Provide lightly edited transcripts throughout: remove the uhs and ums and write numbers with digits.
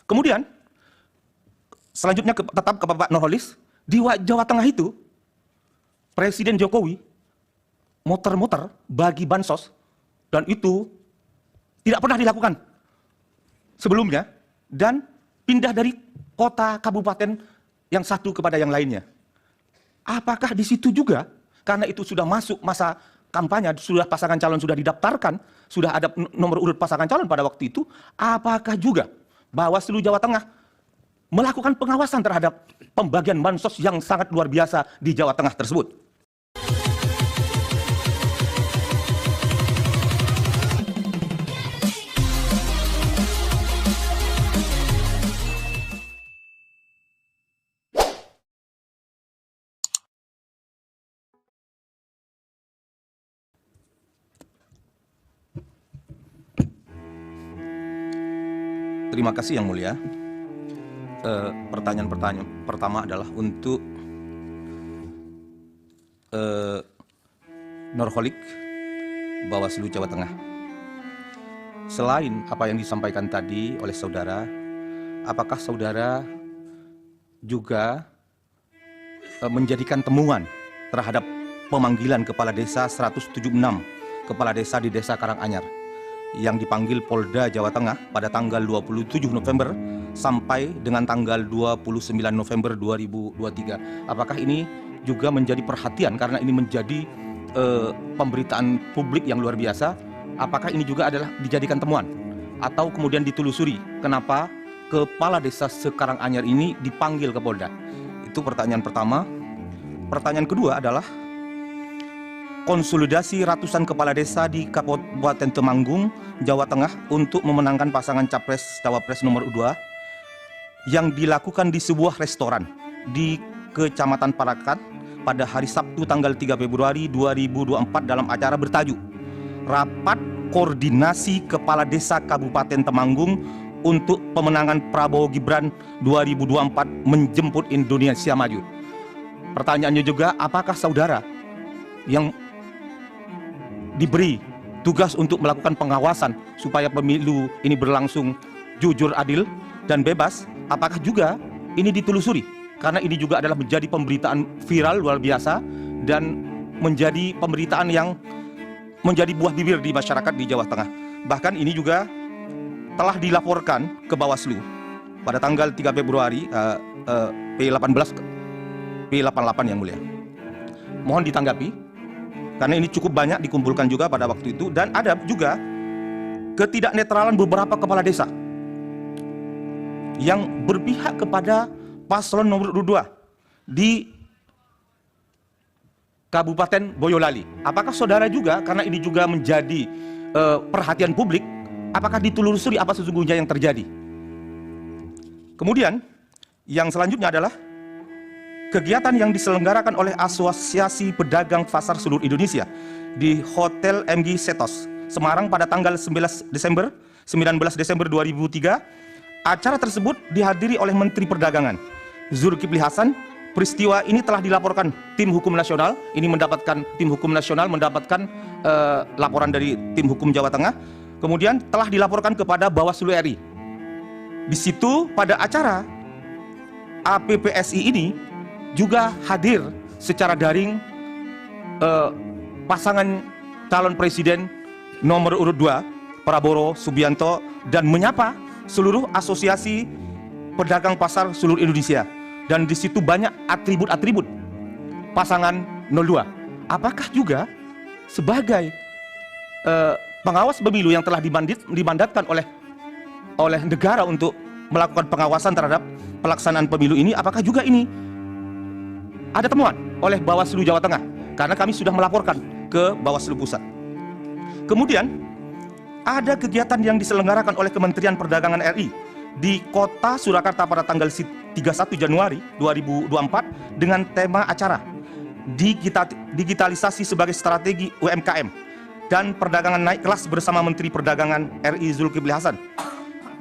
Kemudian selanjutnya tetap ke Bapak Nurholis, di Jawa Tengah itu Presiden Jokowi muter-muter bagi bansos dan itu tidak pernah dilakukan sebelumnya dan pindah dari kota kabupaten yang satu kepada yang lainnya. Apakah di situ juga karena itu sudah masuk masa kampanye, sudah pasangan calon sudah didaftarkan, sudah ada nomor urut pasangan calon pada waktu itu, apakah juga Bawaslu Jawa Tengah melakukan pengawasan terhadap pembagian bansos yang sangat luar biasa di Jawa Tengah tersebut? Terima kasih Yang Mulia. Pertanyaan pertama adalah untuk Nurholik, Bawaslu Jawa Tengah. Selain apa yang disampaikan tadi oleh saudara, apakah saudara juga menjadikan temuan terhadap pemanggilan Kepala Desa 176 Kepala Desa di Desa Karanganyar yang dipanggil Polda Jawa Tengah pada tanggal 27 November sampai dengan tanggal 29 November 2023. Apakah ini juga menjadi perhatian karena ini menjadi pemberitaan publik yang luar biasa? Apakah ini juga adalah dijadikan temuan atau kemudian ditelusuri kenapa Kepala Desa Sekaranganyar ini dipanggil ke Polda? Itu pertanyaan pertama. Pertanyaan kedua adalah konsolidasi ratusan kepala desa di Kabupaten Temanggung, Jawa Tengah untuk memenangkan pasangan Capres-Cawapres nomor 2 yang dilakukan di sebuah restoran di Kecamatan Parakat pada hari Sabtu tanggal 3 Februari 2024 dalam acara bertajuk Rapat Koordinasi Kepala Desa Kabupaten Temanggung untuk pemenangan Prabowo Gibran 2024 menjemput Indonesia Maju. Pertanyaannya juga, apakah saudara yang diberi tugas untuk melakukan pengawasan supaya pemilu ini berlangsung jujur, adil, dan bebas, apakah juga ini ditelusuri? Karena ini juga adalah menjadi pemberitaan viral luar biasa dan menjadi pemberitaan yang menjadi buah bibir di masyarakat di Jawa Tengah. Bahkan ini juga telah dilaporkan ke Bawaslu pada tanggal 3 Februari P88 Yang Mulia. Mohon ditanggapi karena ini cukup banyak dikumpulkan juga pada waktu itu, dan ada juga ketidaknetralan beberapa kepala desa yang berpihak kepada paslon nomor 2 di Kabupaten Boyolali. Apakah saudara juga, karena ini juga menjadi perhatian publik, apakah ditelusuri apa sesungguhnya yang terjadi? Kemudian yang selanjutnya adalah kegiatan yang diselenggarakan oleh Asosiasi Pedagang Pasar Seluruh Indonesia di Hotel MG Setos, Semarang pada tanggal 19 Desember 2003. Acara tersebut dihadiri oleh Menteri Perdagangan Zulkifli Hasan. Peristiwa ini telah dilaporkan tim hukum nasional. Ini tim hukum nasional mendapatkan laporan dari tim hukum Jawa Tengah. Kemudian telah dilaporkan kepada Bawaslu RI. Di situ pada acara APPSI ini juga hadir secara daring pasangan calon presiden nomor urut 2 Prabowo Subianto dan menyapa seluruh asosiasi pedagang pasar seluruh Indonesia, dan di situ banyak atribut-atribut pasangan 02. Apakah juga sebagai pengawas pemilu yang telah dimandatkan oleh negara untuk melakukan pengawasan terhadap pelaksanaan pemilu ini, apakah juga ini ada temuan oleh Bawaslu Jawa Tengah? Karena kami sudah melaporkan ke Bawaslu Pusat. Kemudian ada kegiatan yang diselenggarakan oleh Kementerian Perdagangan RI di Kota Surakarta pada tanggal 31 Januari 2024 dengan tema acara digitalisasi sebagai strategi UMKM dan perdagangan naik kelas bersama Menteri Perdagangan RI Zulkifli Hasan.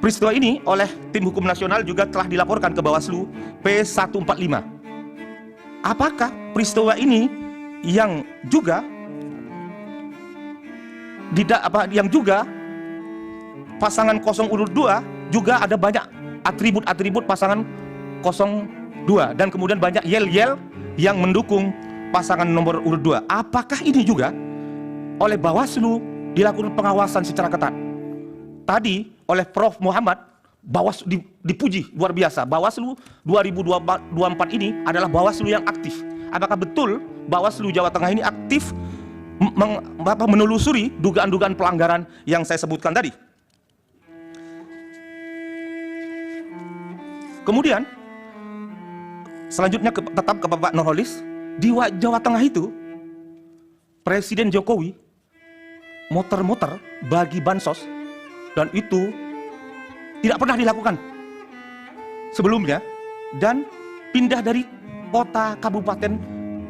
Peristiwa ini oleh tim hukum nasional juga telah dilaporkan ke Bawaslu P145. Apakah peristiwa ini yang juga pasangan 0 urut 2 juga ada banyak atribut-atribut pasangan 02 dan kemudian banyak yel-yel yang mendukung pasangan nomor urut 2. Apakah ini juga oleh Bawaslu dilakukan pengawasan secara ketat? Tadi oleh Prof. Muhammad, Bawaslu dipuji luar biasa. Bawaslu 2024 ini adalah Bawaslu yang aktif. Apakah betul Bawaslu Jawa Tengah ini aktif menelusuri dugaan-dugaan pelanggaran yang saya sebutkan tadi? Kemudian selanjutnya tetap ke Bapak Nurholis. Di Jawa Tengah itu Presiden Jokowi muter-muter bagi bansos, dan itu tidak pernah dilakukan sebelumnya, dan pindah dari kota kabupaten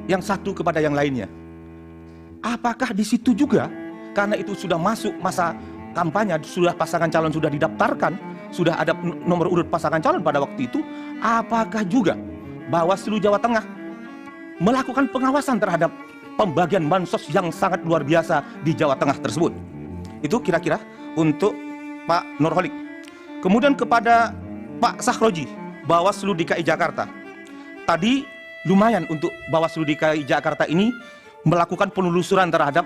yang satu kepada yang lainnya. Apakah di situ juga, karena itu sudah masuk masa kampanye, sudah pasangan calon sudah didaftarkan, sudah ada nomor urut pasangan calon pada waktu itu, apakah juga Bawaslu Jawa Tengah melakukan pengawasan terhadap pembagian bansos yang sangat luar biasa di Jawa Tengah tersebut? Itu kira-kira untuk Pak Nurholik. Kemudian kepada Pak Sakhroji, Bawaslu DKI Jakarta. Tadi lumayan untuk Bawaslu DKI Jakarta ini melakukan penelusuran terhadap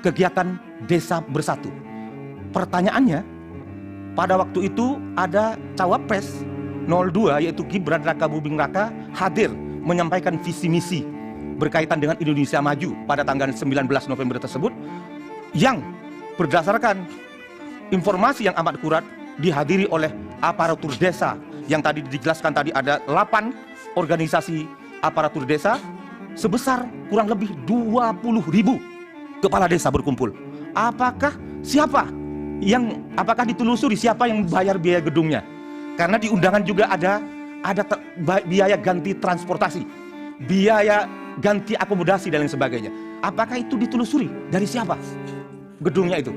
kegiatan Desa Bersatu. Pertanyaannya, pada waktu itu ada Cawapres 02 yaitu Gibran Raka Buming Raka hadir menyampaikan visi misi berkaitan dengan Indonesia Maju pada tanggal 19 November tersebut, yang berdasarkan informasi yang amat akurat dihadiri oleh aparatur desa yang tadi dijelaskan tadi ada 8 organisasi aparatur desa sebesar kurang lebih 20.000 kepala desa berkumpul. Apakah ditelusuri siapa yang bayar biaya gedungnya? Karena di undangan juga ada biaya ganti transportasi, biaya ganti akomodasi dan lain sebagainya. Apakah itu ditelusuri dari siapa gedungnya itu?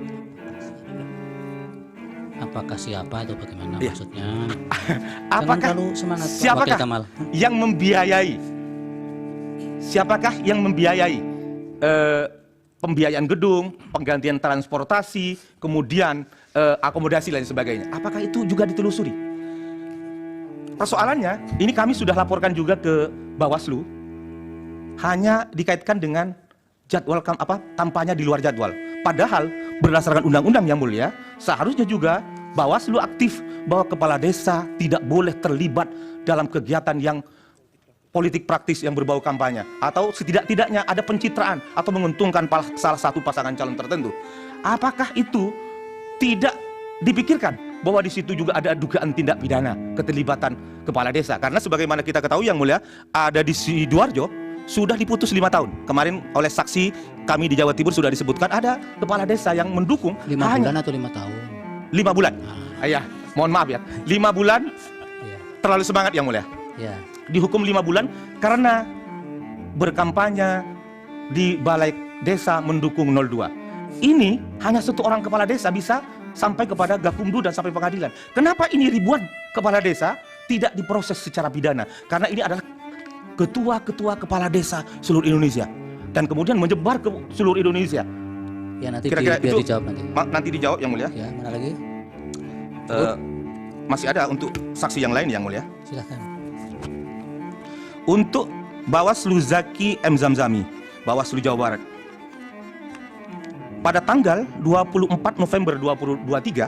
Apakah siapa atau bagaimana maksudnya? Apakah siapakah yang membiayai? Siapakah yang membiayai pembiayaan gedung, penggantian transportasi, kemudian akomodasi dan lain sebagainya? Apakah itu juga ditelusuri? Persoalannya, ini kami sudah laporkan juga ke Bawaslu, hanya dikaitkan dengan jadwal kampanye di luar jadwal. Padahal berdasarkan undang-undang yang mulia, seharusnya juga Bawaslu aktif bahwa kepala desa tidak boleh terlibat dalam kegiatan yang politik praktis yang berbau kampanye, atau setidak-tidaknya ada pencitraan atau menguntungkan salah satu pasangan calon tertentu. Apakah itu tidak dipikirkan bahwa di situ juga ada dugaan tindak pidana keterlibatan kepala desa? Karena sebagaimana kita ketahui yang mulia, ada di Sidoarjo sudah diputus 5 tahun. Kemarin oleh saksi kami di Jawa Timur sudah disebutkan ada kepala desa yang mendukung 5 bulan atau 5 tahun? 5 bulan. Ya, mohon maaf ya. 5 bulan terlalu semangat yang mulia. Dihukum 5 bulan karena berkampanye di balai desa mendukung 02. Ini hanya satu orang kepala desa bisa sampai kepada Gakumdu dan sampai pengadilan. Kenapa ini ribuan kepala desa tidak diproses secara pidana? Karena ini adalah ketua-ketua kepala desa seluruh Indonesia dan kemudian menyebar ke seluruh Indonesia. Ya, nanti kira-kira biar itu dijawab nanti. Nanti dijawab yang mulia. Ya, mana lagi? Masih ada untuk saksi yang lain yang mulia. Silakan. Untuk Bawaslu Zaki M. Zamzami, Bawaslu Jawa Barat. Pada tanggal 24 November 2023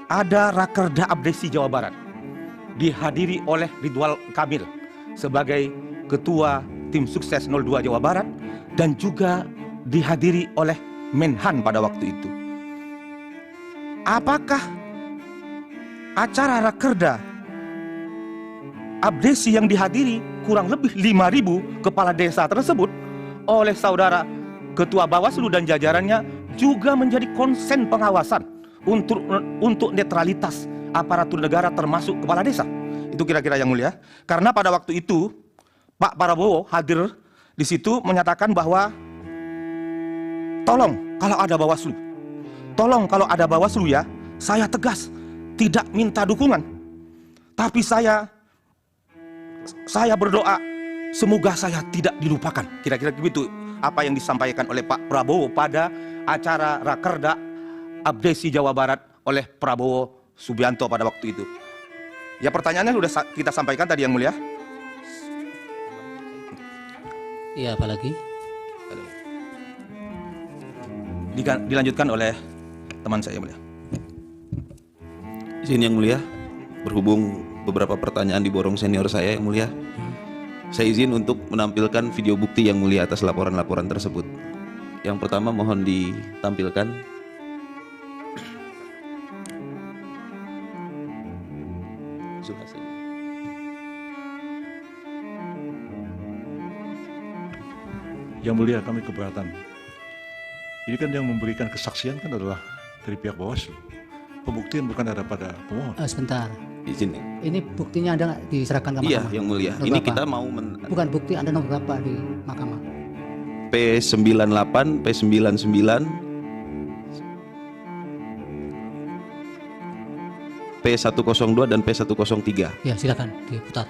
ada Rakerda Abdesi Jawa Barat dihadiri oleh Ridwan Kamil sebagai Ketua Tim Sukses 02 Jawa Barat dan juga dihadiri oleh Menhan pada waktu itu. Apakah acara Rakerda Abdesi yang dihadiri kurang lebih 5.000 kepala desa tersebut oleh saudara Ketua Bawaslu dan jajarannya juga menjadi konsen pengawasan untuk netralitas aparatur negara termasuk kepala desa? Itu kira-kira yang mulia. Karena pada waktu itu Pak Prabowo hadir di situ menyatakan bahwa tolong kalau ada Bawaslu ya, saya tegas tidak minta dukungan, tapi saya berdoa semoga saya tidak dilupakan. Kira-kira begitu apa yang disampaikan oleh Pak Prabowo pada acara Rakerda Abdesi Jawa Barat oleh Prabowo Subianto pada waktu itu. Ya, pertanyaannya sudah kita sampaikan tadi, Yang Mulia. Iya, apalagi? Dilanjutkan oleh teman saya, Yang Mulia. Izin Yang Mulia, berhubung beberapa pertanyaan diborong senior saya Yang Mulia, saya izin untuk menampilkan video bukti Yang Mulia atas laporan-laporan tersebut. Yang pertama mohon ditampilkan. Yang Mulia, kami keberatan. Ini kan yang memberikan kesaksian kan adalah dari pihak Bawaslu. Pembuktian bukan ada pada pemohon. Sebentar. Izin. Ini buktinya Anda nggak diserahkan ke Iya mahkamah? Yang Mulia. Nomor Ini berapa? kita mau Bukan bukti Anda nomor berapa di mahkamah? P98, P99, P102 dan P103. Ya, silakan diputar.